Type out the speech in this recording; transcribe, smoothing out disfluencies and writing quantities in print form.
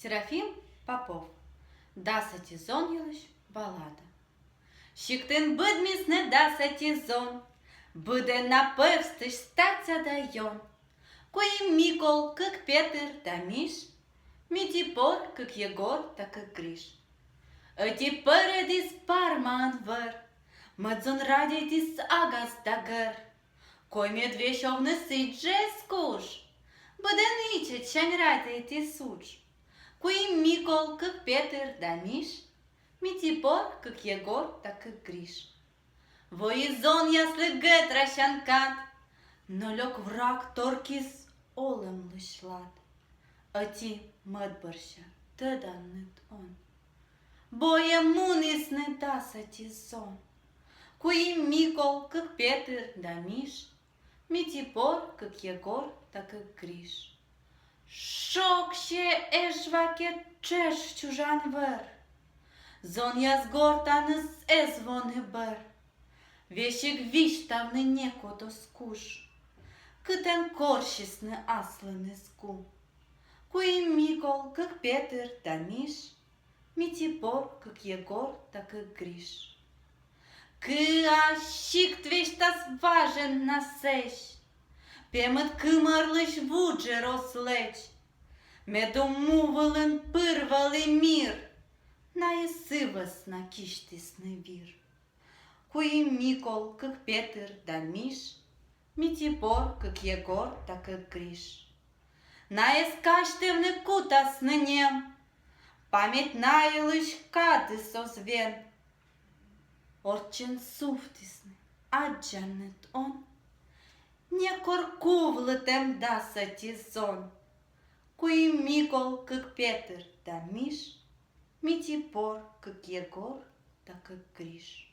Серафим Попов. Да сатизон елыш балада. Щиктин бидміс не да сатизон, буде напевстиш статься дайон. Коим Микол, как Петр да Миш, Митипор, как Егор, так как Гриш. Эти передис парман вер, Мадзон радитис агас дагер. Кой медвещов несидже скуш, Буде ниче чань радити суч. Коим Микол, как Петр да Миш, Митипор, как Егор, так как Гриш. Воизон ясли гет ращанкат, но лег враг торкис олем лышлат. Ати мădбărșa tădanit on. Boie munis ne da satizon. Коим Микол, как Петр да Миш, Митипор, как Егор, так как Гриш. Шокше эшваке чеш чужан вер. Зон я сгортаныс эзвоны бер. Вещик виштавны некото скуш. Câten corșisne aslăne scu. Коим Микол, как Петр да Миш, Митипор, как Егор, так как Гриш. Câașic твеștas важен насещ, Пемăt câmărlăș vugeros leci, Медумувălân pârvăli mir, Nae sывăs na chiștisne vir. Коим Микол, как Петр да Миш, Митипор, как Егор, так как Гриш. Nae skaștevne cutas na njem, Pamet nae lăș cade sos ven. Oricen suftisne, ageanet on, Некоркувлăтем да сатизон. Коим Микол, как Петр да Миш, Митипор, как Егор, так как Гриш.